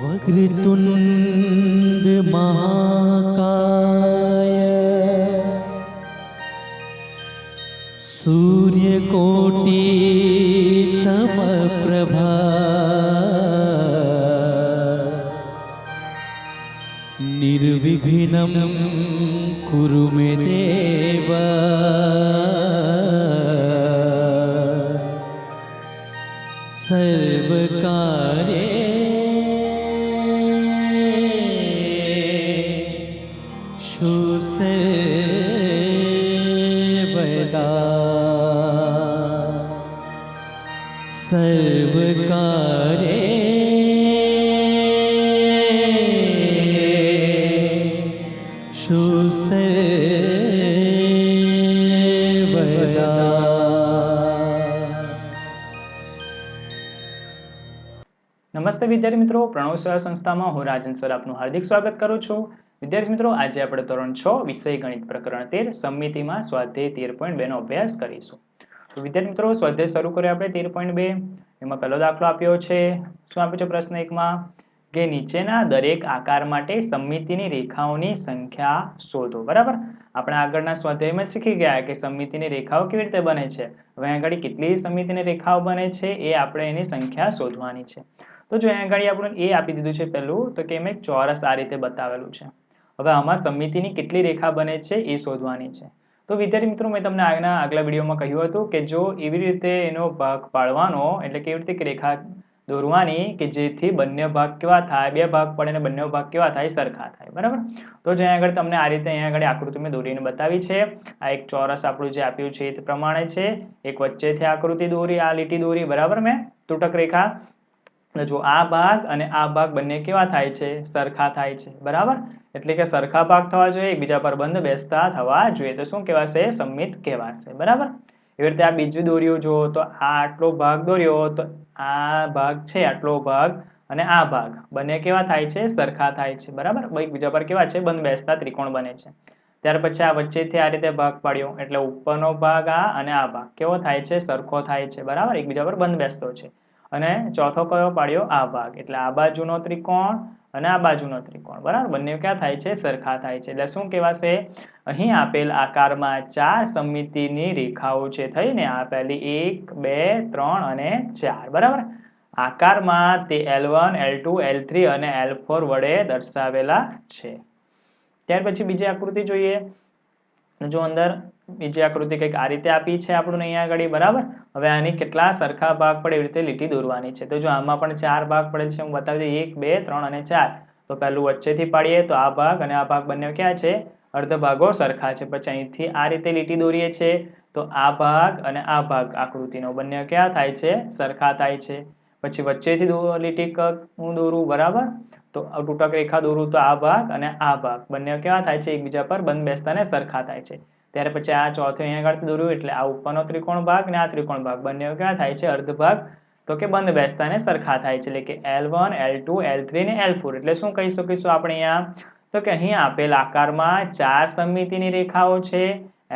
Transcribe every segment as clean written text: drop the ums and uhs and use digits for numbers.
वक्रतुंड महाकाय सूर्यकोटि समप्रभा निर्विघ्नं कुरु मे देव सर्वकार्येषु सर्वदा सर्वकार्येषु सर्वदा। નમસ્તે વિદ્યાર્થી મિત્રો, પ્રણવ સેવા સંસ્થામાં હું રાજન સર આપનું હાર્દિક સ્વાગત કરું છું. વિદ્યાર્થી મિત્રો, આજે આપણે ધોરણ 6 વિષય ગણિત પ્રકરણ 13 સમમિતિમાં સ્વાધ્યાય 13.2 નો અભ્યાસ કરીશું. તો વિદ્યાર્થી મિત્રો, સ્વાધ્યાય શરૂ કરીએ આપણે 13.2. એમાં પહેલો દાખલો આપ્યો છે. શું આપ્યો છે પ્રશ્ન 1 માં કે નીચેના દરેક આકાર માટે સમમિતિની રેખાઓની સંખ્યા શોધો. બરાબર, આપણે આગળના સ્વાધ્યાયમાં શીખી ગયા કે સમમિતિની રેખાઓ કેવી રીતે બને છે. હવે આગળ કેટલી સમમિતિની રેખાઓ બને છે એ આપણે એની સંખ્યા શોધવાની છે. તો જો અહીંયા આગળ આપણે એ આપી દીધું છે પહેલું, તો કે મેં ચોરસ આ રીતે બતાવેલું છે. હવે આમાં સમમિતિની કેટલી રેખા બને છે એ શોધવાની છે. તો વિદ્યાર્થી મિત્રો, મેં તમને આગલા વિડીયોમાં કહ્યું હતું કે જો એવી રીતે એનો ભાગ પાડવાનો, એટલે કેવી રીતે રેખા દોરવાની કે જેથી બંને ભાગ કેવા થાય, બે ભાગ પડે ને બંને ભાગ કેવા થાય, સરખા થાય. બરાબર, તો જો અહીંયા આગળ તમને આ રીતે અહીંયા આગળ આકૃતિ મેં દોરીને બતાવી છે. આ એક ચોરસ આપણું જે આપ્યું છે એ પ્રમાણે છે. એક વચ્ચેથી આકૃતિ દોરી, આ લીટી દોરી. બરાબર, મેં તૂટક રેખા. જો આ ભાગ અને આ ભાગ બંને કેવા થાય છે, સરખા થાય છે. બરાબર, એટલે કે સરખા ભાગ થવા જોઈએ, એકબીજા પર બંધ બેસતા થવા જોઈએ. તો શું કહેવાશે? સમમિત કહેવાશે. બરાબર, એવી રીતે આ બીજું દોર્યું, જો તો આ આટલો ભાગ દોર્યો, તો આ ભાગ છે, આટલો ભાગ અને આ ભાગ બંને કેવા થાય છે, સરખા થાય છે. બરાબર, એકબીજા પર કેવા છે, બંધ બેસતા ત્રિકોણ બને છે. ત્યાર પછી આ વચ્ચેથી આ રીતે ભાગ પાડ્યો, એટલે ઉપરનો ભાગ આ અને આ ભાગ કેવો થાય છે, સરખો થાય છે. બરાબર, એકબીજા પર બંધ બેસતો છે. અને ચોથો કયો પાડ્યો? આ ભાગ, એટલે આ બાજુનો ત્રિકોણ અને આ બાજુનો ત્રિકોણ. બરાબર, બંને ક્યાં થાય છે, સરખા થાય છે. એટલે શું કહેવાશે? અહીં આપેલ આકારમાં 4 સમમિતિની રેખાઓ છે. થઈને આપેલી 1, 2, 3 અને 4. બરાબર, આકારમાં તે L1, L2, L3 અને L4 વડે દર્શાવેલા છે. ત્યાર પછી બીજી આકૃતિ જોઈએ. જો અંદર બીજી આકૃતિ કંઈક આ રીતે આપી છે આપણને અહીંયા આગળ. બરાબર, હવે આની કેટલા સરખા ભાગ પડે એવી રીતે લીટી દોરવાની છે. તો જો આમાં પણ 4 ભાગ પડેલ છે, હું બતાવી દઉં. 1, 2, 3 અને 4. તો પહેલું વચ્ચેથી પાડીએ તો આ ભાગ અને આ ભાગ બંને ક્યાં છે, અર્ધ ભાગો સરખા છે. પછી અહીંથી આ રીતે લીટી દોરીએ છે, તો આ ભાગ અને આ ભાગ આકૃતિનો બંને ક્યાં થાય છે, સરખા થાય છે. પછી વચ્ચેથી લીટી હું દોરું. બરાબર, તો તૂટક રેખા દોરું, તો આ ભાગ અને આ ભાગ બંને કેવા થાય છે, એકબીજા પર બંધ બેસતા ને સરખા થાય છે. ત્યાર પછી આ ચોથો અહીંયા આગળ દોર્યું, એટલે આ ઉપરનો ત્રિકોણ ભાગ ને આ ત્રિકોણ ભાગ બંને ક્યાં થાય છે, અર્ધ ભાગ તો કે બંધ બેસતા ને સરખા થાય છે. એટલે કે L1, L2, L3 ને L4. એટલે શું કહી શકીશું આપણે અહીંયા? તો કે અહીં આપેલ આકારમાં 4 સમમિતિની રેખાઓ છે.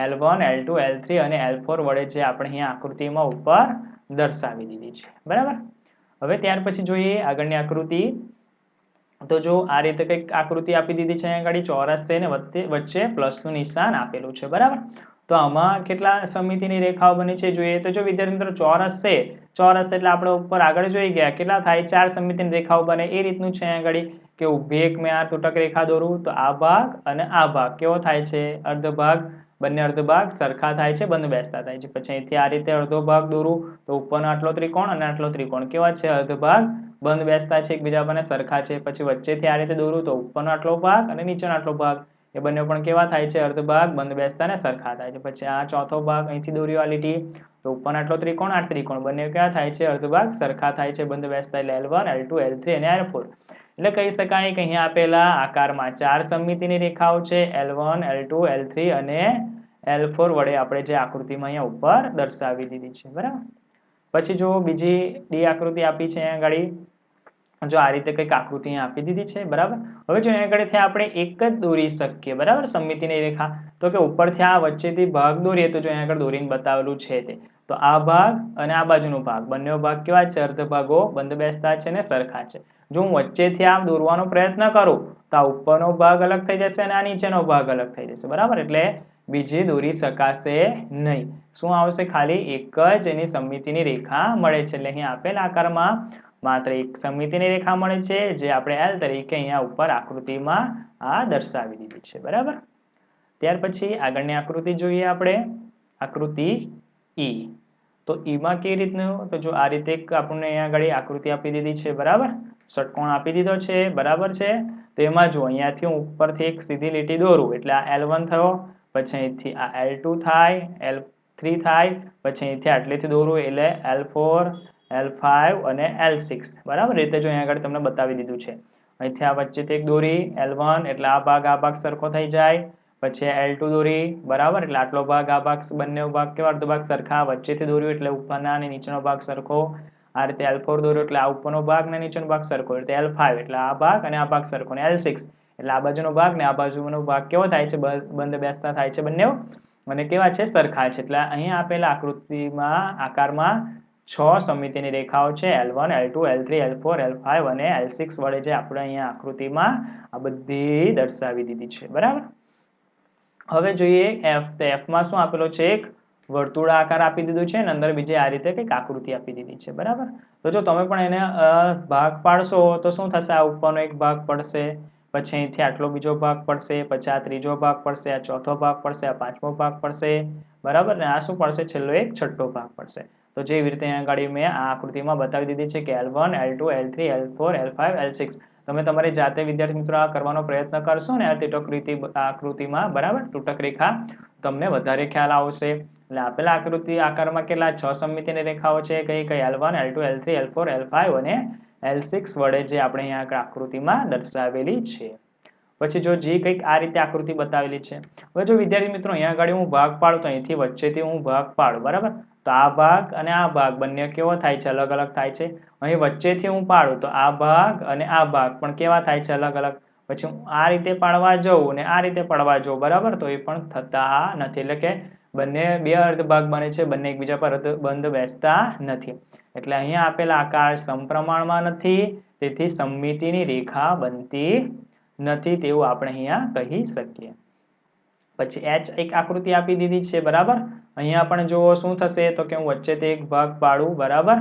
L1, L2, L3 અને L4 વડે જે આપણે અહીંયા આકૃતિમાં ઉપર દર્શાવી દીધી છે. બરાબર, હવે ત્યાર પછી જોઈએ આગળની આકૃતિ. તો જો આ રીતે કંઈક આકૃતિ આપી દીધી છે. અહીંયા આગળ ચોરસ છે ને વચ્ચે પ્લસનું નિશાન આપેલું છે. બરાબર, તો આમાં કેટલા સમમિતિની રેખાઓ બની છે જોઈએ. તો જો વિદ્યાર્થી મિત્રો, ચોરસ છે, ચોરસ એટલે આપણે ઉપર આગળ જોઈ ગયા કેટલા થાય, 4 સમમિતિની રેખાઓ બને. એ રીતનું છે અહીંયા આગળ કે ઊભી એક મેં આ તૂટક રેખા દોરું, તો આ ભાગ અને આ ભાગ કેવો થાય છે, અર્ધ ભાગ, બંને અર્ધ ભાગ સરખા થાય છે, બંધ બેસતા થાય છે. પછી અહીંથી આ રીતે અડધો ભાગ દોરું, તો ઉપરનો આટલો ત્રિકોણ અને આટલો ત્રિકોણ કેવા છે, અર્ધ ભાગ બંધ બેસતા છે, એકબીજા પર સરખા છે. પછી વચ્ચેથી આ રીતે દોરું, તો ઉપરનો આટલો ભાગ અને નીચેનો આટલો ભાગ એ બંને પણ કેવા થાય છે, અર્ધ ભાગ બંધ બેસતા ને સરખા થાય છે. પછી આ ચોથો ભાગ અહીંથી દોર્યો આ લીટી, તો ઉપરનો આટલો ત્રિકોણ, આ ત્રિકોણ બંને ક્યાં થાય છે, અર્ધ ભાગ સરખા થાય છે, બંધ બેસતા. એટલે L1, L2, L3 અને L4. એટલે કહી શકાય કે અહીંયા આપેલા આકારમાં 4 સમમિતિની રેખાઓ છે. L1, L2, L3 અને L4 વડે આપણે જે આકૃતિમાં અહીંયા ઉપર દર્શાવી દીધી છે. બરાબર, પછી જો બીજી ડી આકૃતિ આપી છે અહીંયા આગળ. જો આ રીતે કંઈક આકૃતિ અહીંયા આપી દીધી છે, બરાબર. હવે જો અહીંયા આગળથી આપણે એક જ દોરી શકીએ, બરાબર, સમમિતિની રેખા. તો કે ઉપરથી આ વચ્ચેથી ભાગ દોરીએ તો જો અહીંયા આગળ દોરીને બતાવેલું છે તે. તો આ ભાગ અને આ બાજુનો ભાગ, બંને ભાગ કેવા છે? અર્ધભાગો બંધબેસતા છે ને સરખા છે. જો હું વચ્ચેથી આમ દોરવાનો પ્રયત્ન કરું તો આ ઉપરનો ભાગ અલગ થઈ જશે અને આ નીચેનો ભાગ અલગ થઈ જશે, બરાબર. એટલે બીજી દોરી શકાશે નહીં. શું આવશે? ખાલી એક જ એની સમમિતિની રેખા મળે છે. એટલે અહીં આપેલ આકારમાં માત્ર એક સમમિતિની રેખા મળે છે, જે આપણે L તરીકે અહીંયા ઉપર આકૃતિમાં આ દર્શાવી દીધી છે, બરાબર. ત્યાર પછી આગળની આકૃતિ જોઈએ આપણે, આકૃતિ E. તો ઈમાં કેવી રીતનું? તો જો આ રીતે આપણને અહીંયા આગળ આકૃતિ આપી દીધી છે, બરાબર. ષટકોણ આપી દીધો છે, બરાબર છે. તો એમાં જો અહીંયાથી હું ઉપરથી એક સીધી લીટી દોરું એટલે આ L1 થયો, પછી અહીંથી આ L2 થાય, L3 થાય, પછી અહીંથી આટલેથી દોરું એટલે L4, L5 અને L6, બરાબર. રીતે જો અહીંયા આગળ તમને બતાવી દીધું છે. અહીંથી આ વચ્ચેથી એક દોરી L1 એટલે આ ભાગ સરખો થઈ જાય, પછી L2 દોરી, બરાબર, એટલે આટલો ભાગ આ ભાગ, બંને ભાગ કેવા? અર્ધ ભાગ સરખા. વચ્ચેથી દોર્યું એટલે ઉપરના અને નીચેનો ભાગ સરખો. આ રીતે L4 દોર્યો એટલે આ ઉપરનો ભાગ ને નીચેનો ભાગ સરખો, એટલે L5 એટલે આ ભાગ અને આ ભાગ સરખો, અને L6 એટલે આ બાજુનો ભાગ ને આ બાજુનો ભાગ કેવો થાય છે? બંધ બેસતા થાય છે બંને, અને કેવા છે? સરખા છે. એટલે અહીં આપેલા આકૃતિમાં આકારમાં 6 સમમિતિની રેખાઓ છે, L1, L2, L3, L4, L5 અને L6 વડે જે આપણે અહીંયા આકૃતિમાં આ બધી દર્શાવી દીધી છે, બરાબર. હવે જોઈએ F. તો F માં શું આપેલો છે? એક વર્તુળ આકાર આપી દીધું છે અને અંદર બીજી આ રીતે કંઈક આકૃતિ આપી દીધી છે, બરાબર. તો જો તમે પણ એને ભાગ પાડશો તો શું થશે? આ ઉપરનો એક ભાગ પડશે, પછી અહીંથી આટલો બીજો ભાગ પડશે, પછી આ ત્રીજો ભાગ પડશે, આ ચોથો ભાગ પડશે, આ પાંચમો ભાગ પડશે, બરાબર. ને આ શું પડશે? છેલ્લો એક છઠ્ઠો ભાગ પડશે. તો જેવી રીતે અહીંયા આગળ મેં આ આકૃતિમાં બતાવી દીધી છે કે L1, L2, L3, L4, L5, L6. તમે તમારી જાતે વિદ્યાર્થી મિત્રો આ કરવાનો પ્રયત્ન કરશો ને આકૃતિમાં, બરાબર, તૂટક રેખા, તમને વધારે ખ્યાલ આવશે. એટલે આપેલા આકૃતિ આકારમાં કેટલા 6 સમમિતિની રેખાઓ છે? કઈ કઈ? L1, L2, L3, L4, L5 અને L6 વડે જે આપણે અહીંયા આકૃતિમાં દર્શાવેલી છે. પછી જો જે કંઈક આ રીતે આકૃતિ બતાવેલી છે. હવે જો વિદ્યાર્થી મિત્રો અહીંયા આગળ હું ભાગ પાડું તો અહીંથી વચ્ચેથી હું ભાગ પાડું, બરાબર. તો આ ભાગ અને આ ભાગ બંને કેવો થાય છે? અલગ અલગ થાય છે. અહીં વચ્ચેથી હું પાડું તો આ ભાગ અને આ ભાગ પણ કેવા થાય છે? અલગ અલગ. પછી હું આ રીતે પાડવા જાઉં અને આ રીતે પાડવા જાઉં, બરાબર, તો એ પણ થતા નથી. એટલે કે બંને બે અર્ધ ભાગ બને છે, બંને એકબીજા પર બંધ બેસતા નથી. એટલે અહીંયા આપેલા આકાર સમપ્રમાણમાં નથી, તેથી સમમિતિની રેખા બનતી નથી તેવું આપણે અહીંયા કહી શકીએ. પછી H એક આકૃતિ આપી દીધી છે, બરાબર. અહીંયા પણ જુઓ શું થશે? તો કે હું વચ્ચેથી એક ભાગ પાડું, બરાબર,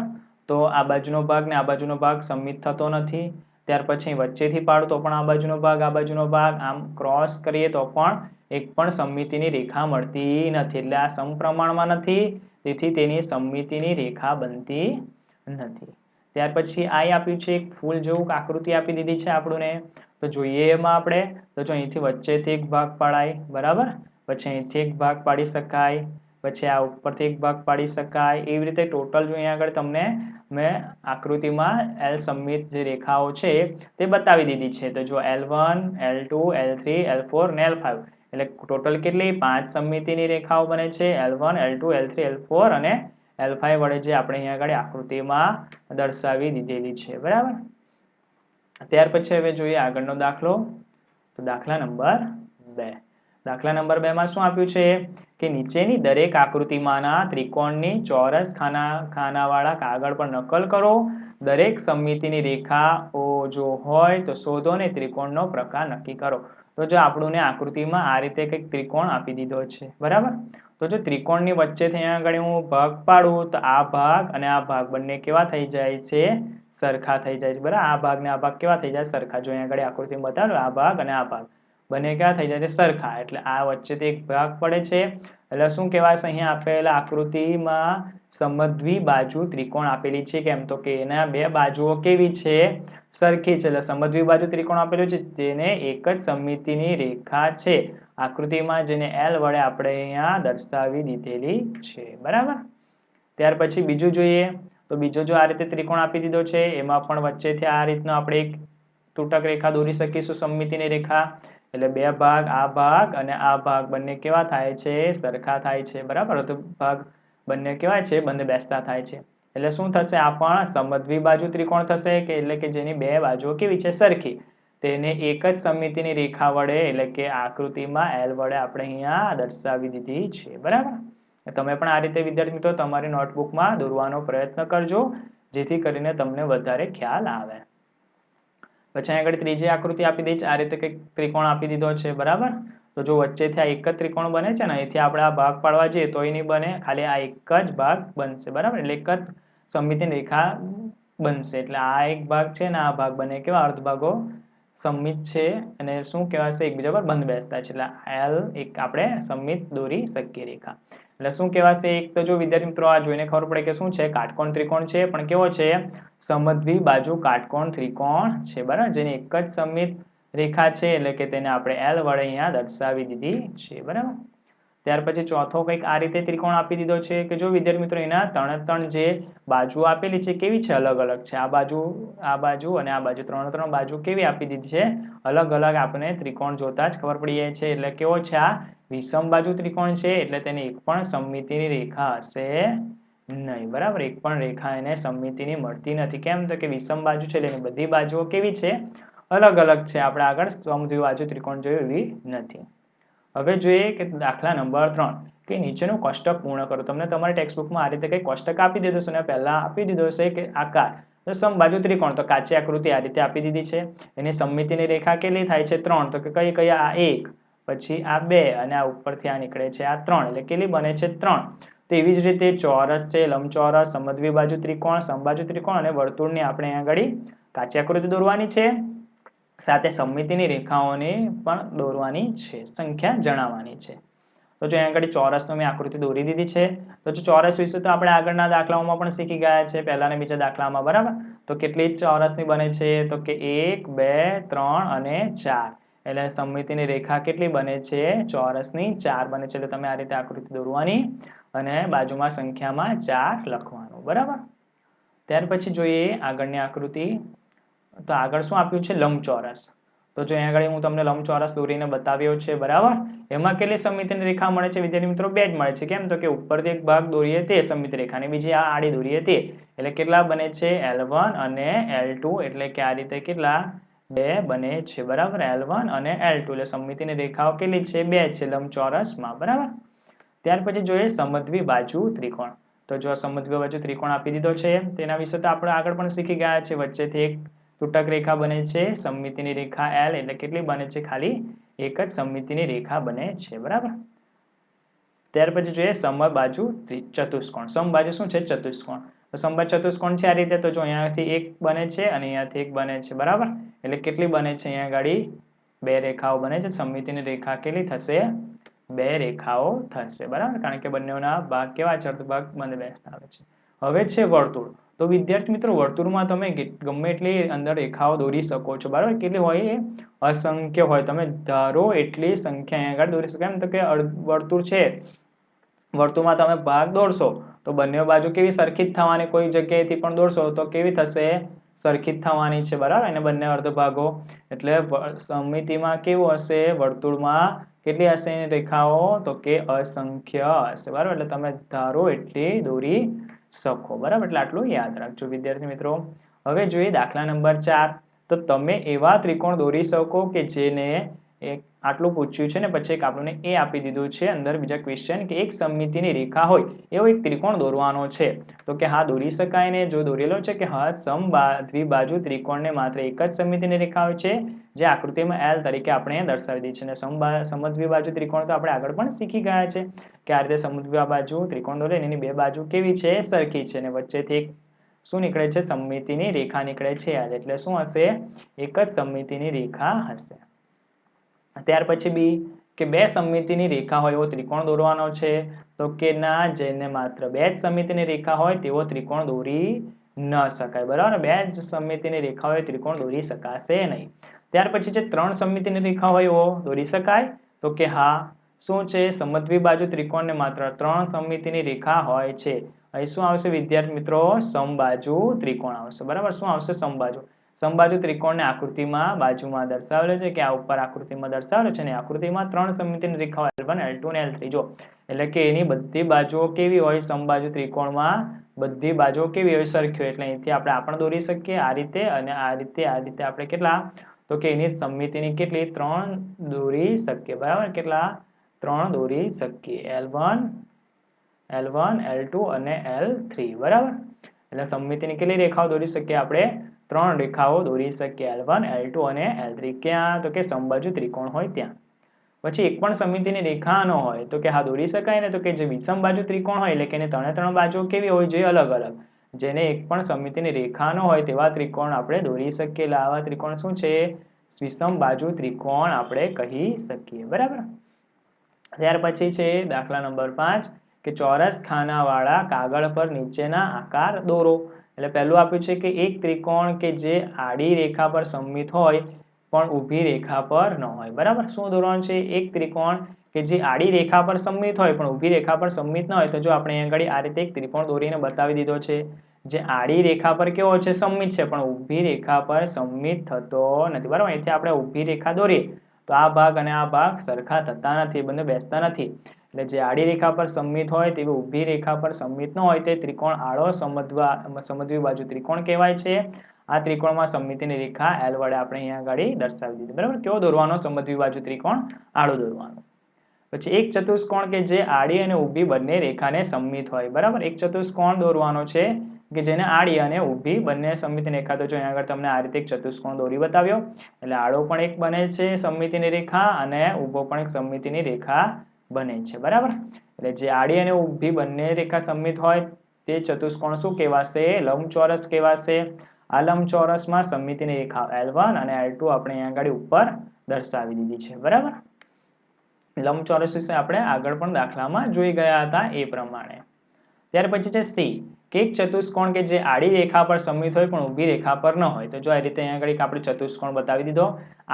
તો આ બાજુનો ભાગ ને આ બાજુનો ભાગ સમમિત થતો નથી. ત્યાર પછી વચ્ચેથી પાડું તો પણ આ બાજુનો ભાગ, આમ ક્રોસ કરીએ તો પણ એક પણ સમમિતિની રેખા મળતી નથી. એટલે આ સમપ્રમાણમાં નથી, તેથી તેની સમમિતિની રેખા બનતી નથી. ત્યાર પછી આ આપ્યું છે એક ફૂલ જેવું આકૃતિ આપી દીધી છે આપણને. તો જોઈએ એમાં આપણે, તો જો અહીંથી વચ્ચેથી એક ભાગ પાડાય, બરાબર, પછી અહીંથી એક ભાગ પાડી શકાય, પછી આ ઉપરથી એક ભાગ પાડી શકાય. એવી રીતે ટોટલ જો અહીંયા આગળ તમને મેં આકૃતિમાં L સમમિત જે રેખાઓ છે તે બતાવી દીધી છે. તો જો L1, L2, L3, L4 અને L5 એટલે ટોટલ કેટલી? 5 સમમિતિની રેખાઓ બને છે. L1, L2, L3, L4 અને L5 વડે જે આપણે અહીંયા આગળ આકૃતિમાં દર્શાવી દીધેલી છે, બરાબર. ત્યાર પછી હવે જોઈએ આગળનો દાખલો. તો દાખલા નંબર 2. દાખલા નંબર 2 માં શું આપ્યું છે કે નીચેની દરેક આકૃતિમાંના ત્રિકોણની ચોરસ ખાનાવાળા કાગળ પર નકલ કરો. દરેક સમમિતિની રેખાઓ જો હોય તો શોધો ને ત્રિકોણનો પ્રકાર નક્કી કરો. તો જો આપણને આકૃતિમાં આ રીતે કંઈક ત્રિકોણ આપી દીધો છે, બરાબર. તો જો ત્રિકોણની વચ્ચેથી અહીંયા આગળ હું ભાગ પાડું તો આ ભાગ અને આ ભાગ બંને કેવા થઈ જાય છે? સરખા થઈ જાય છે, બરાબર. આ ભાગ ને આ ભાગ કેવા થઈ જાય? સરખા. જો અહીંયા આગળ આકૃતિમાં બતાવ્યું આ ભાગ અને આ ભાગ બંને કેવા થઈ જાય છે? સરખા. એટલે આ વચ્ચેથી એક ભાગ પડે છે એટલે શું કહેવાય? અહીંયા આપેલા આકૃતિમાં સમદ્વિ બાજુ ત્રિકોણ આપેલી છે. કેમ? તો કે એના બે બાજુઓ કેવી છે? સરખી છે. એટલે સમદ્વિ બાજુ ત્રિકોણ આપેલું છે તેને એક જ સમમિતિની રેખા છે આકૃતિમાં, જેને L વડે આપણે અહીંયા દર્શાવી દીધેલી છે, બરાબર. ત્યાર પછી બીજું જોઈએ. તો બીજો જો આ રીતે ત્રિકોણ આપી દીધો છે એમાં પણ વચ્ચેથી આ રીતનો આપણે એક તૂટક રેખા દોરી શકીશું, સમમિતિની રેખા. એટલે બે ભાગ, આ ભાગ અને આ ભાગ બંને કેવા થાય છે? સરખા થાય છે, બરાબર. તો ભાગ બંને કેવા છે? બંધ બેસતા થાય છે. એટલે શું થશે? આ પણ સમદ્વિબાજુ ત્રિકોણ થશે કે એટલે કે જેની બે બાજુઓ કેવી છે? સરખી. તેને એક જ સમમિતિની રેખા વડે એટલે કે આકૃતિમાં L વડે આપણે અહીંયા દર્શાવી દીધી છે. બરાબર? તમે પણ આ રીતે વિદ્યાર્થી મિત્રો તમારી નોટબુકમાં દોરવાનો પ્રયત્ન કરજો, જેથી કરીને તમને વધારે ખ્યાલ આવે. પછી અહીં આગળ ત્રીજી આકૃતિ આપી દઈ છે. આ રીતે કંઈક ત્રિકોણ આપી દીધો છે. બરાબર? તો જો વચ્ચેથી આ એક જ ત્રિકોણ બને છે ને, અહીંથી આપણે આ ભાગ પાડવા જઈએ તોય નહીં બને, ખાલી આ એક જ ભાગ બનશે. બરાબર? એટલે એક જ સમમિતિની રેખા બનશે. એટલે આ એક ભાગ છે ને આ ભાગ બને કેવા? અર્ધભાગો સમમિત છે અને શું કહેવાશે? એકબીજા પર બંધ બેસતા છે. એટલે L એક આપણે સમમિત દોરી શકીએ રેખા. એટલે શું કહેવાશે? એક તો જો વિદ્યાર્થી મિત્રો આ જોઈને ખબર પડે કે શું છે? કાટકોણ ત્રિકોણ છે, પણ કેવો છે? સમદ્વિબાજુ કાટકોણ ત્રિકોણ છે. બરાબર? જેની એક જ સમમિત રેખા છે એટલે કે તેને આપણે L વડે અહીંયા દર્શાવી દીધી છે. બરાબર? ત્યાર પછી ચોથો કંઈક આ રીતે ત્રિકોણ આપી દીધો છે કે જો વિદ્યાર્થી મિત્રો એના ત્રણ જે બાજુ આપેલી છે કેવી છે? અલગ અલગ છે. આ બાજુ અને આ બાજુ ત્રણ બાજુ કેવી આપી દીધી છે? અલગ અલગ. આપણે ત્રિકોણ જોતા જ ખબર પડી જાય છે. એટલે કેવો છે? આ વિષમ બાજુ ત્રિકોણ છે એટલે તેની એક પણ સમમિતિની રેખા હશે નહીં. બરાબર? એક પણ રેખા એને સમમિતિની મળતી નથી. કેમ? તો કે વિષમ બાજુ છે એટલે એની બધી બાજુઓ કેવી છે? અલગ અલગ છે. આપણે આગળ સમદ્વિબાજુ ત્રિકોણ જોયું એવી નથી. હવે જોઈએ કે દાખલા નંબર 3 કે નીચેનું કોષ્ટક પૂર્ણ કરો. તમને તમારી ટેક્સ્ટબુકમાં આ રીતે કંઈ કોષ્ટક આપી દીધું છે અને પહેલા આપી દીધો છે કે આકાર તો સમબાજુ ત્રિકોણ, તો કાચી આકૃતિ આ રીતે આપી દીધી છે. એની સમમિતિની રેખા કેટલી થાય છે? 3. તો કે કઈ આ 1, પછી આ 2 અને આ ઉપરથી આ નીકળે છે આ 3. એટલે કેટલી બને છે? 3. તો એવી જ રીતે ચોરસ છે, લંબચોરસ, સમદ્વિબાજુ ત્રિકોણ, સમબાજુ ત્રિકોણ અને વર્તુળની આપણે અહીંયા આગળ કાચી આકૃતિ દોરવાની છે. સાથે સમમિતિની રેખાઓને પણ દોરવાની છે, સંખ્યા જણાવવાની છે. તો જો અહીંયા આગળ ચોરસનો મેં આકૃતિ દોરી દીધી છે. તો જો ચોરસ વિશે તો આપણે આગળના દાખલાઓમાં પણ શીખી ગયા છે, પહેલા અને બીજા દાખલામાં. બરાબર? તો કેટલી ચોરસની બને છે? તો કે 1, 2, 3 અને 4. એટલે સમમિતિની રેખા કેટલી બને છે? ચોરસની 4 બને છે. એટલે તમે આ રીતે આકૃતિ દોરવાની અને બાજુમાં સંખ્યામાં 4 લખવાનું. બરાબર? ત્યાર પછી જોઈએ આગળની આકૃતિ. તો આગળ શું આપ્યું છે? લંબચોરસ. તો જો અહીંયા આગળ હું તમને લંબચોરસ દોરીને બતાવ્યો છે. બરાબર? એમાં કેટલી સમમિતિની રેખા મળે છે વિદ્યાર્થી મિત્રો? 2 જ મળે છે. કેમ? તો કે ઉપરથી એક ભાગ દોરીએ તે સમમિત રેખાની, બીજી આ આડી દોરીએ તે. એટલે કેટલા બને છે? L1 અને L2. એટલે કે આ રીતે કેટલા? 2 બને છે. બરાબર? L1 અને L2. એટલે સમમિતિની રેખાઓ કેટલી છે? 2 છે લંબચોરસમાં. બરાબર? ત્યાર પછી જોઈએ સમદ્વિબાજુ ત્રિકોણ. તો જો સમદ્વિબાજુ ત્રિકોણ આપી દીધો છે તેના વિશે તો આપણે આગળ પણ શીખી ગયા છે. વચ્ચેથી એક તૂટક રેખા બને છે, સમમિતિની રેખા L. એટલે કેટલી બને છે? ખાલી એક જ સમમિતિની રેખા બને છે. બરાબર? ત્યાર પછી જોઈએ સમબાજુ ચતુષ્કોણ. સમબાજુ શું છે? ચતુષ્કોણ. તો સમબાજુ ચતુષ્કોણ છે આ રીતે. તો જો અહીંયાથી એક બને છે અને અહીંયાથી એક બને છે. બરાબર? એટલે કેટલી બને છે? અહીંયા ગાડી 2 રેખાઓ બને છે. સમમિતિની રેખા કેટલી થશે? 2 રેખાઓ થશે. બરાબર? કારણ કે બંનેના ભાગ કેવા છે? અર્ધભાગ બંધ બેસતા આવે છે. હવે છે વર્તુળ. તો વિદ્યાર્થી મિત્રો વર્તુળમાં તમે ગમે એટલી અંદર રેખાઓ દોરી શકો છો. બરાબર? કેટલી હોય? એ અસંખ્ય હોય. તમે ધારો એટલી સંખ્યા અહીંયા આગળ દોરી શકો. એમ તો કે વર્તુળ છે, વર્તુળમાં તમે ભાગ દોરશો તો બંને બાજુ કેવી સરખી જ થવાની. કોઈ જગ્યાએથી પણ દોરશો તો કેવી થશે? સરખી જ થવાની છે. બરાબર? અને બંને અર્ધભાગો એટલે સમમિતિમાં કેવું હશે? વર્તુળમાં કેટલી હશે રેખાઓ? તો કે અસંખ્ય હશે. બરાબર? એટલે તમે ધારો એટલી દોરી શકો. બરાબર? એટલે આટલું યાદ રાખજો વિદ્યાર્થી મિત્રો. હવે જોઈએ દાખલા નંબર 4. તો તમે એવા ત્રિકોણ દોરી શકો કે જેને આટલું પૂછ્યું છે ને પછી એક આપણને એ આપી દીધું છે અંદર બીજા ક્વેશ્ચન કે એક સમમિતિની રેખા હોય એવો એક ત્રિકોણ દોરવાનો છે. તો કે હા દોરી શકાય ને? જો દોરેલો છે કે હા દ્વિબાજુ ત્રિકોણને માત્ર એક જ સમમિતિની રેખા હોય છે, જે આકૃતિમાં L તરીકે આપણે દર્શાવી દઈએ છીએ. અને સમદ્વિબાજુ ત્રિકોણ તો આપણે આગળ પણ શીખી ગયા છે કે આ રીતે સમદ્વિબાજુ ત્રિકોણ દોરે એની બે બાજુ કેવી છે? સરખી છે અને વચ્ચેથી એક શું નીકળે છે? સમમિતિની રેખા નીકળે છે. એટલે શું હશે? એક જ સમમિતિની રેખા હશે. ત્યાર પછી બી કે 2 સમમિતિની રેખા હોય એવો ત્રિકોણ દોરવાનો છે. તો કે ના, જેને માત્ર 2 જ સમમિતિની રેખા હોય તેવો ત્રિકોણ દોરી ન શકાય. બરાબર? 2 જ સમમિતિની રેખા હોય ત્રિકોણ દોરી શકાશે નહીં. ત્યાર પછી જે 3 સમમિતિની રેખા હોય એવો દોરી શકાય. તો કે હા, શું છે? સમદ્વિબાજુ ત્રિકોણને માત્ર 3 સમમિતિની રેખા હોય છે. અહીં શું આવશે વિદ્યાર્થી મિત્રો? સમબાજુ ત્રિકોણ આવશે. બરાબર? શું આવશે? સમબાજુ. સમબાજુ ત્રિકોણને આકૃતિમાં બાજુમાં દર્શાવેલો છે કે આ ઉપર આકૃતિમાં દર્શાવેલો છે ને આકૃતિમાં 3 સમમિતિની રેખાઓ L1, L2 અને L3. જો એટલે કે એની બધી બાજુઓ કેવી હોય? સમબાજુ ત્રિકોણમાં બધી બાજુઓ કેવી હોય સરખી હોય, એટલે અહીંથી આપણે આ પણ દોરી શકીએ આ રીતે, અને આ રીતે આપણે કેટલા, તો કે એની સમમિતિની કેટલી 3 દોરી શકીએ, બરાબર. કેટલા 3 દોરી શકીએ, L1 L2 અને L3, બરાબર. એટલે સમમિતિની કેટલી રેખાઓ દોરી શકીએ આપણે, 3 રેખાઓ દોરી શકીએ, L1 L2 અને L3. ક્યાં, તો કે સમબાજુ ત્રિકોણ હોય ત્યાં. પછી એક પણ સમમિતિની રેખા ન હોય તો કે હા દોરી શકાય ને, તો કે જે વિષમ બાજુ ત્રિકોણ હોય એટલે કે એની 3 બાજુઓ કેવી હોવી જોઈએ, અલગ અલગ. જેને એક પણ સમમિતિની રેખા ન હોય તેવા ત્રિકોણ આપણે દોરી શકીએ. એટલે આવા ત્રિકોણ શું છે, વિષમ બાજુ ત્રિકોણ આપણે કહી શકીએ, બરાબર. ત્યાર પછી છે દાખલા નંબર 5 કે ચોરસ ખાનાવાળા કાગળ પર નીચેના આકાર દોરો. એટલે પહેલું આપ્યું છે કે એક ત્રિકોણ કે જે આડી રેખા પર સમમિત હોય પણ ઊભી રેખા પર ન હોય, બરાબર. શું દોરવાનું છે, એક ત્રિકોણ કે જે આડી રેખા પર સમમિત હોય પણ ઊભી રેખા પર સમમિત ન હોય. તો જો આપણે અહીં આગળ આ રીતે એક ત્રિકોણ દોરીને બતાવી દીધો છે, જે આડી રેખા પર કેવો છે, સમમિત છે, પણ ઊભી રેખા પર સમમિત થતો નથી, બરાબર. અહીંથી આપણે ઊભી રેખા દોરીએ તો આ ભાગ અને આ ભાગ સરખા થતા નથી, બંને બેસતા નથી. એટલે જે આડી રેખા પર સમમિત હોય તેવી ઊભી રેખા પર સમમિત ન હોય તે ત્રિકોણ આડો સમજવી બાજુ ત્રિકોણ કહેવાય છે. આ ત્રિકોણમાં સમમિતિની રેખા L વડે આપણે અહીંયા આગળ દર્શાવી દીધી, બરાબર. કેવો દોરવાનો, સમજવી બાજુ ત્રિકોણ આડો દોરવાનો. પછી એક ચતુષ્કોણ કે જે આડી અને ઊભી બંને રેખાને સમમિત હોય, બરાબર. એક ચતુષ્કોણ દોરવાનો છે કે જેને આડી અને ઊભી બંને સમમિતિની રેખા. તો જો અહીંયા આગળ તમને આ રીતે એક ચતુષ્કોણ દોરી બતાવ્યો, એટલે આડો પણ એક બને છે સમમિતિની રેખા અને ઊભો પણ એક સમમિતિની રેખા બને છે, બરાબર. એટલે જે આડી અને ઊભી બંને રેખા સમમિત હોય તે ચતુષ્કોણ શું કહેવાશે, લંબચોરસ કહેવાશે. આ લંબચોરસમાં સમમિતિની રેખા L1 અને L2 આપણે અહીંયા આગળ ઉપર દર્શાવી દીધી છે, બરાબર. લંબચોરસ વિશે આપણે આગળ પણ દાખલામાં જોઈ ગયા હતા એ પ્રમાણે. ત્યાર પછી છે C કે એક ચતુષ્કોણ કે જે આડી રેખા પર સમમિત હોય પણ ઊભી રેખા પર ન હોય. તો જો આ રીતે અહીંયા આગળ આપણે ચતુષ્કોણ બતાવી દીધો,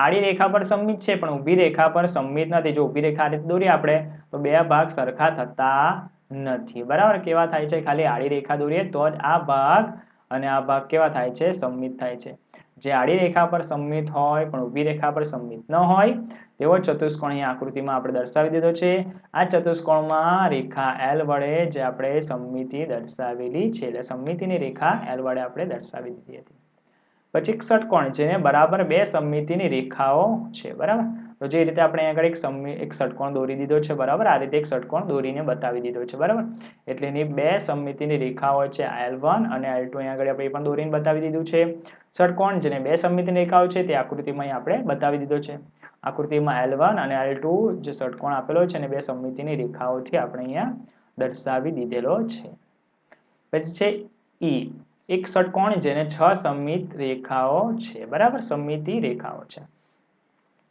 આડી રેખા પર સમમિત છે પણ ઊભી રેખા પર સમમિત નથી. જો ઊભી રેખા આ રીતે દોરીએ આપણે તો બે ભાગ સરખા થતા નથી, બરાબર. કેવા થાય છે, ખાલી આડી રેખા દોરીએ તો જ આ ભાગ અને આ ભાગ કેવા થાય છે, સમમિત થાય છે. જે આડી રેખા પર સમમિત હોય પણ ઊભી રેખા પર સમમિત ન હોય તેવો ચતુષ્કોણ અહીં આકૃતિમાં આપણે દર્શાવી દીધો છે. આ ચતુષ્કોણમાં રેખા L વડે જે આપણે સમમિતિ દર્શાવેલી છે, એટલે સમમિતિની રેખા L વડે આપણે દર્શાવી દીધી હતી. પછી એક ષટકોણ જેને બરાબર બે સમમિતિની રેખાઓ છે, બરાબર. તો જે રીતે આપણે આગળ એક ષટકોણ દોરી દીધો છે, બરાબર. આ રીતે એક ષટકોણ દોરીને બતાવી દીધો છે, બરાબર. એટલે એની બે સમમિતિની રેખાઓ છે L1 અને L2 અહીં આગળ આપણે પણ દોરીને બતાવી દીધું છે. ષટકોણ જેને બે સમમિતિની રેખાઓ છે તે આકૃતિમાં આપણે બતાવી દીધો છે. આકૃતિમાં L1 અને L2 જે ષટકોણ આપેલો છે અને બે સમમિતિની રેખાઓથી આપણે અહીંયા દર્શાવી દીધેલો છે. પછી છે E એક ષટકોણ જેને 6 સમમિત રેખાઓ છે, બરાબર. સમમિતિ રેખાઓ છે.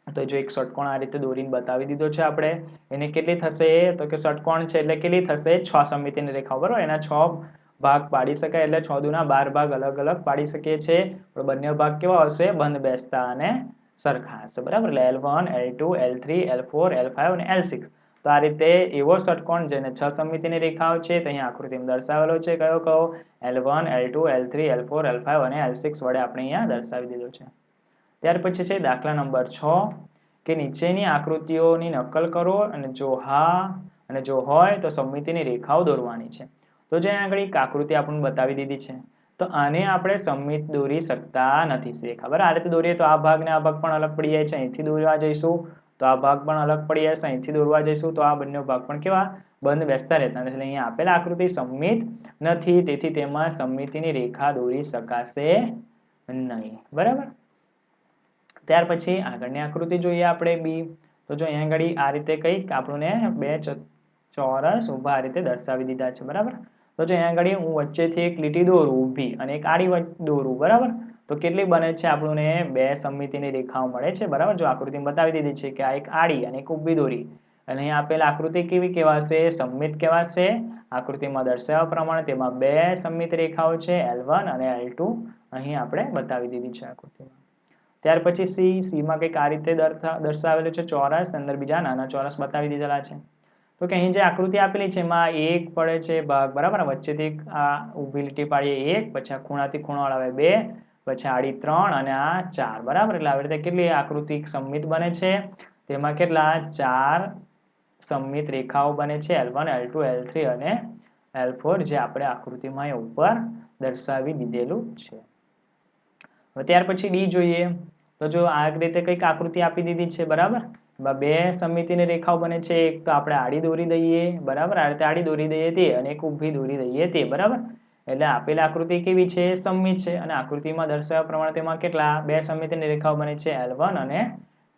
તો જો એક ષટકોણ આ રીતે દોરીને બતાવી દીધો છે આપણે, એને કેટલી થશે, તો કે ષટકોણ છે એટલે કેટલી થશે, 6 સમમિતિની રેખાઓ, બરાબર. એના 6 ભાગ પાડી શકાય એટલે 6 દુના 12 ભાગ અલગ અલગ પાડી શકીએ છીએ. પણ બંને ભાગ કેવા હશે, બંધ બેસતા અને સરખા હશે, બરાબર. એટલે L1 L2 L3 L4 L5 અને L6. તો આ રીતે એવો ષટકોણ જેને 6 સમમિતિની રેખાઓ છે તે અહીં આકૃતિમાં દર્શાવેલો છે. કયો L1 L2 L3 L4 L5 અને L6 વડે આપણે અહીંયા દર્શાવી દીધો છે. ત્યાર પછી છે દાખલા નંબર 6 કે નીચેની આકૃતિઓની નકલ કરો અને જો હા અને જો હોય તો સમમિતિની રેખાઓ દોરવાની છે. તો જે આગળ એક આકૃતિ આપણને બતાવી દીધી છે, તો આને આપણે સમમિત દોરી શકતા નથી રેખા, બરાબર. આ રીતે દોરીએ તો આ ભાગ ને આ ભાગ પણ અલગ પડી જાય છે. અહીંથી દોરવા જઈશું તો આ ભાગ પણ અલગ પડી જશે, અહીંથી દોરવા જઈશું તો આ બંને ભાગ પણ કેવા, બંધ બેસતા રહેતા નથી. એટલે અહીંયા આપેલા આકૃતિ સમમિત નથી, તેથી તેમાં સમમિતિની રેખા દોરી શકાશે નહીં, બરાબર. ત્યાર પછી આગળની આકૃતિ જોઈએ આપણે B. તો જો અહીંયા આગળ આ રીતે કંઈક આપણને બે ચોરસ ઊભા આ રીતે દર્શાવી દીધા છે, બરાબર. તો જો અહીંયા આગળ હું વચ્ચેથી એક લીટી દોરું ઊભી અને એક આડી દોરું, બરાબર. તો કેટલી બને છે, આપણને બે સમમિતિની રેખાઓ મળે છે, બરાબર. જો આકૃતિમાં બતાવી દીધી છે કે આ એક આડી અને એક ઊભી દોરી, અને અહીં આપેલ આકૃતિ કેવી કહેવાશે, સમમિત કહેવાશે. આકૃતિમાં દર્શાવ્યા પ્રમાણે તેમાં બે સમમિત રેખાઓ છે L1 અને L2 અહીં આપણે બતાવી દીધી છે આકૃતિમાં. ત્યાર પછી C માં કંઈક આ રીતે દર્શાવેલું છે ચોરસ, અંદર બીજા નાના ચોરસ બતાવી દીધેલા છે. તો કે અહીં જે આકૃતિ આપેલી છે એમાં એક પડે છે ભાગ, બરાબર. વચ્ચેથી આ ઊભી લીટી પાડીએ 1, પછી આ ખૂણાથી ખૂણો અડાવે 2, પછી આડી 3 અને આ 4, બરાબર. એટલે આવી રીતે કેટલી આકૃતિ સમમિત બને છે, તેમાં કેટલા 4 સમમિત રેખાઓ બને છે L1 L2 L3 અને L4 જે આપણે આકૃતિમાં અહીંયા ઉપર દર્શાવી દીધેલું છે. હવે ત્યાર પછી ડી જોઈએ તો જો આ રીતે કંઈક આકૃતિ આપી દીધી છે બરાબર. બે સમમિતિની રેખાઓ બને છે, એક તો આપણે આડી દોરી દઈએ બરાબર, આ રીતે આડી દોરી દઈએ તે, અને એક ઊભી દોરી દઈએ તે બરાબર. એટલે આપેલ આકૃતિ કેવી છે? સમમિત છે. અને આકૃતિમાં દર્શાવ્યા પ્રમાણે તેમાં કેટલા બે સમમિતિની રેખાઓ બને છે L1 અને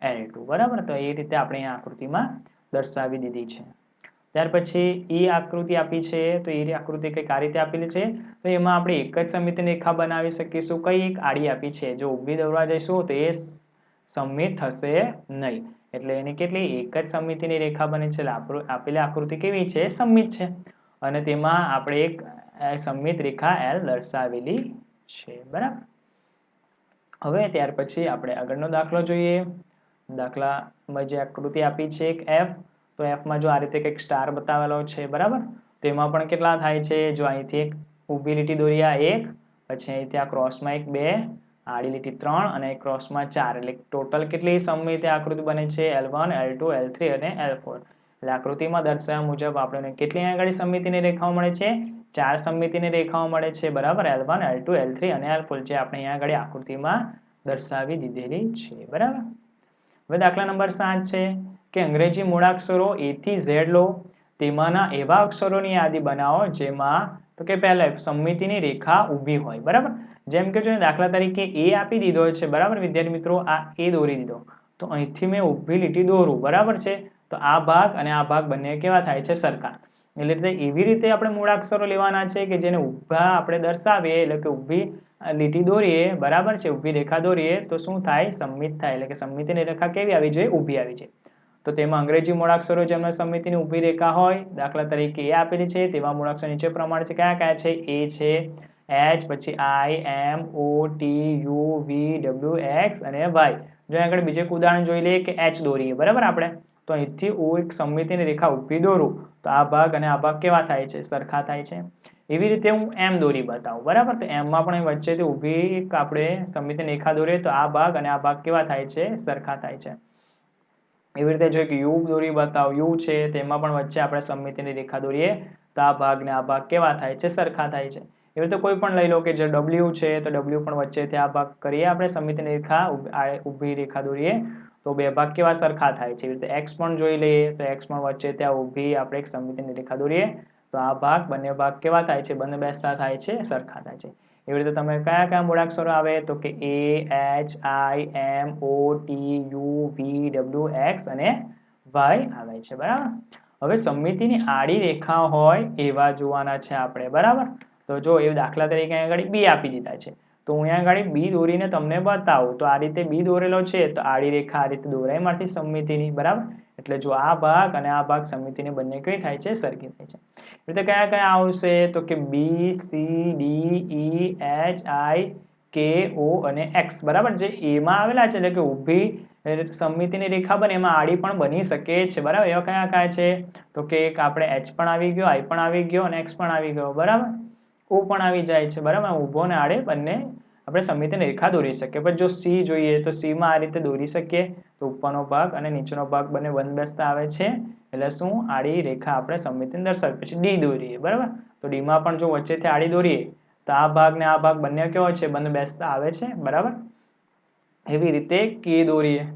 L2 બરાબર. તો એ રીતે આપણે અહીંયા આકૃતિમાં દર્શાવી દીધી છે. ત્યાર પછી ઈ આકૃતિ આપી છે તો એ આકૃતિ કંઈક આ રીતે આપેલી છે. તો એમાં આપણે એક જ સમમિતિની રેખા બનાવી શકીશું. કઈ? એક આડી આપી છે. જો ઊભી દોરવા જઈશું તો એ સમમિત થશે નહીં. એટલે એની કેટલી એક જ સમમિતિની રેખા બને છે. આપેલી આકૃતિ કેવી છે? સમમિત છે. અને તેમાં આપણે એક સમમિત રેખા L દર્શાવેલી છે બરાબર. હવે ત્યાર પછી આપણે આગળનો દાખલો જોઈએ. દાખલામાં જે આકૃતિ આપી છે એક F, તો Fમાં જો આ રીતે કંઈક સ્ટાર બતાવેલો છે બરાબર. તો એમાં પણ કેટલા થાય છે? જો અહીંથી એક ઊભી લીટી દોરી આ 1, પછી અહીંથી આ ક્રોસમાં એક 2, આડી લીટી 3 અને ક્રોસમાં 4. એટલે ટોટલ કેટલી સમમિત આકૃતિ બને છે? L1, L2, L3 અને L4. એટલે આકૃતિમાં દર્શાવ્યા મુજબ આપણને કેટલી આગળ સમમિતિની રેખાઓ મળે છે? 4 સમમિતિની રેખાઓ મળે છે બરાબર. L1, L2, L3 અને L4 જે આપણે અહીંયા આગળ આકૃતિમાં દર્શાવી દીધેલી છે બરાબર. હવે દાખલા નંબર 7 છે કે અંગ્રેજી મૂળાક્ષરો A થી Z લો, તેમાંના એવા અક્ષરોની યાદી બનાવો જેમાં તો કે પહેલા સમમિતિની રેખા ઊભી હોય બરાબર. જેમ કે જો દાખલા તરીકે A આપી દીધો છે બરાબર વિદ્યાર્થી મિત્રો, આ A દોરી દીધો, તો અહીંથી મેં ઊભી લીટી દોરું બરાબર છે. તો આ ભાગ અને આ ભાગ બંને કેવા થાય છે? સરખા. એટલે એવી રીતે આપણે મૂળાક્ષરો લેવાના છે કે જેને ઊભા આપણે દર્શાવીએ, એટલે કે ઊભી લીટી દોરીએ બરાબર છે, ઊભી રેખા દોરીએ તો શું થાય? સમમિત થાય. એટલે કે સમમિતિની રેખા કેવી આવી જોઈએ? ઊભી આવી જાય. તો તેમાં અંગ્રેજી મૂળાક્ષરો જેમના સમમિતિની ઊભી રેખા હોય, દાખલા તરીકે A આપેલી છે, તેવા મૂળાક્ષરો નીચે પ્રમાણે છે. કયા કયા છે? A છે, H, પછી I, M, O, T, U, V, W, X અને Y. જો આગળ બીજું એક ઉદાહરણ જોઈ લઈએ કે H દોરીએ બરાબર આપણે, તો અહીંથી હું એક સમમિતિની રેખા ઊભી દોરું તો આ ભાગ અને આ ભાગ કેવા થાય છે? સરખા થાય છે. એવી રીતે હું M દોરી બતાવું બરાબર. તો M માં પણ વચ્ચેથી ઊભી આપણે સમમિતિની રેખા દોરીએ તો આ ભાગ અને આ ભાગ કેવા થાય છે? સરખા થાય છે. એવી રીતે જો એક U દોરી બતાવું, U છે તેમાં પણ વચ્ચે આપણે સમમિતિની રેખા દોરીએ તો આ ભાગ ને આ ભાગ કેવા થાય છે? સરખા થાય છે. એવી રીતે કોઈ પણ લઈ લો કે જે W છે, તો W પણ વચ્ચેથી આ ભાગ કરીએ આપણે સમમિતિની રેખા, ઊભી રેખા દોરીએ તો બે ભાગ કેવા? સરખા થાય છે. એવી રીતે X પણ જોઈ લઈએ તો X પણ વચ્ચે ત્યાં ઊભી આપણે એક સમમિતિની રેખા દોરીએ તો આ ભાગ બંને ભાગ કેવા થાય છે? બંને બેસતા થાય છે, સરખા થાય છે. એવી રીતે તમે કયા કયા મૂળાક્ષરો આવે તો કે A, H, I, M, O, T, U, V, W, X અને Y આવે છે બરાબર. હવે સમમિતિની આડી રેખા હોય એવા જોવાના છે આપણે બરાબર. તો જો એ દાખલા તરીકે અહીંયા આગળ B આપી દીધા છે, તો હું અહીંયા આગળ B દોરીને તમને બતાવું તો આ રીતે B દોરેલો છે તો આડી રેખા આ રીતે દોરાય માંથી સમમિતિની બરાબર. એટલે જો આ ભાગ અને આ ભાગ સમમિતિની બંને કેવી થાય છે? સરખી થાય છે. એટલે કયા કયા આવશે તો કે B, C, D, E, H, I, K, O અને X બરાબર. જે A માં આવેલા છે એટલે કે ઊભી સમમિતિની રેખા બને એમાં આડી પણ બની શકે છે બરાબર. એવા કયા કયા છે તો કે એક આપણે H પણ આવી ગયો, I પણ આવી ગયો અને X પણ આવી ગયો બરાબર. O પણ આવી જાય છે બરાબર. ઊભો અને આડે બંને આપણે સમમિતિની રેખા દોરી શકીએ. પણ જો C જોઈએ તો C માં આ રીતે દોરી શકીએ તો ઉપરનો ભાગ અને નીચેનો ભાગ બંને બંધબેસતા આવે છે. એટલે શું? આડી રેખા આપણે સમમિતિને દર્શાવીએ. પછી D દોરીએ બરાબર. તો D માં પણ જો વચ્ચેથી આડી દોરીએ તો આ ભાગ ને આ ભાગ બંને કેવો છે? બંધબેસતા આવે છે બરાબર. એવી રીતે K દોરીએ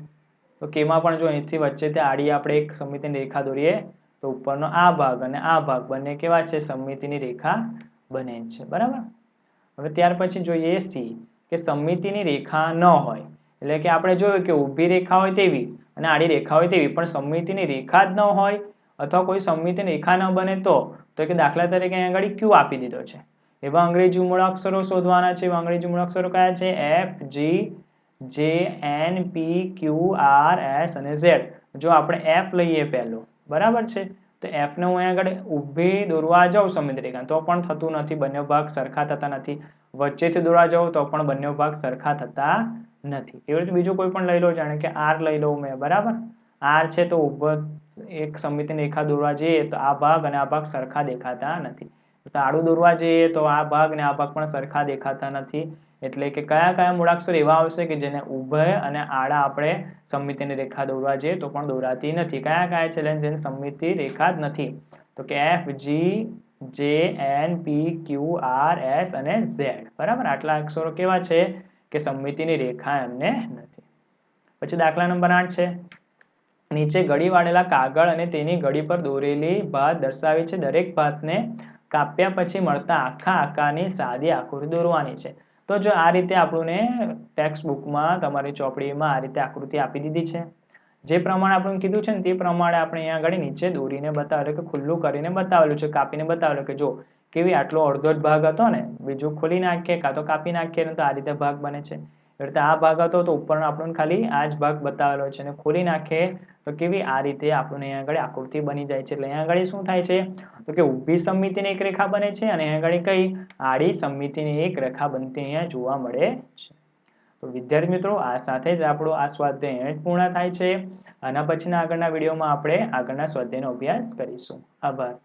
તો K માં પણ જો અહીંથી વચ્ચેથી આડી આપણે એક સમમિતિની રેખા દોરીએ તો ઉપરનો આ ભાગ અને આ ભાગ બંને કેવા છે? સમમિતિની રેખા બને છે બરાબર. હવે ત્યાર પછી જોઈએ C કે સમમિતિની રેખા ન હોય, એટલે કે આપણે જોયું કે ઊભી રેખા હોય તેવી અને આડી રેખા હોય તેવી, પણ સમમિતિની રેખા જ ન હોય અથવા કોઈ સમમિતિની રેખા ન બને તો કે દાખલા તરીકે અહીંયા આગળ Q આપી દીધો છે. એવા અંગ્રેજી મૂળાક્ષરો શોધવાના છે. એવા અંગ્રેજી મૂળાક્ષરો કયા છે? F, G, J, N, P, Q, R, S અને Z. જો આપણે F લઈએ પહેલું બરાબર છે, તો F ને હું અહીંયા આગળ ઊભી દોરવા જાઉં સમમિત રેખા તો પણ થતું નથી, બંને ભાગ સરખા થતા નથી. વચ્ચેથી દોરવા જાઉં તો પણ બંને ભાગ સરખા થતા નથી. એવી રીતે બીજું કોઈ પણ લઈ લો, જાણે કે R લઈ લઉં મેં બરાબર. R છે તો ઊભો એક સમમિતિની રેખા દોરવા જઈએ તો આ ભાગ અને આ ભાગ સરખા દેખાતા નથી. તો આડું દોરવા જઈએ તો આ ભાગ અને આ ભાગ પણ સરખા દેખાતા નથી. એટલે કે કયા કયા મૂળાક્ષરો એવા આવશે કે જેને ઊભા અને આડા આપણે સમમિતિની રેખા દોરવા જઈએ તો પણ દોરાતી નથી. કયા કયા છે? જેને સમમિતિ રેખા જ નથી તો કે F, G, જે N P Q R S અને ઝેડ. બરાબર, આટલા અક્ષરો કેવા છે કે સમમિતિની રેખા એમને નથી. પછી દાખલા નંબર 8 છે. નીચે ઘડી વાળેલા કાગળ અને તેની ઘડી પર દોરેલી ભાત દર્શાવે છે. દરેક ભાતને કાપ્યા પછી મળતા આખા આકારની સાદી આકૃતિ દોરવાની છે. તો જો આ રીતે આપણને ટેક્સ્ટ બુકમાં તમારી ચોપડીમાં આ રીતે આકૃતિ આપી દીધી છે. જે પ્રમાણે આપણે કીધું છે ને તે પ્રમાણે આપણે અહીંયા આગળ નીચે દોરીને બતાવેલું કે ખુલ્લું કરીને બતાવેલું છે, કાપીને બતાવેલું કે જો કેવી આટલો અડધો જ ભાગ હતો ને, બીજું ખોલી નાખીએ કાં તો કાપી નાખીએ તો આ રીતે ભાગ બને છે. એ રીતે આ ભાગ હતો તો ઉપરનો આપણને ખાલી આ જ ભાગ બતાવેલો છે અને ખોલી નાખીએ તો કેવી આ રીતે આપણને અહીંયા આગળ આકૃતિ બની જાય છે. એટલે અહીંયા આગળ શું થાય છે તો કે ઊભી સમમિતિની એક રેખા બને છે અને અહીંયા આગળ કઈ આડી સમમિતિની એક રેખા બનતી અહીંયા જોવા મળે છે. તો વિદ્યાર્થી મિત્રો, આ સાથે જ આપણો આ સ્વાધ્યાય પૂર્ણ થાય છે. આના પછીના આગળના વિડીયોમાં આપણે આગળના સ્વાધ્યાયનો અભ્યાસ કરીશું. આભાર.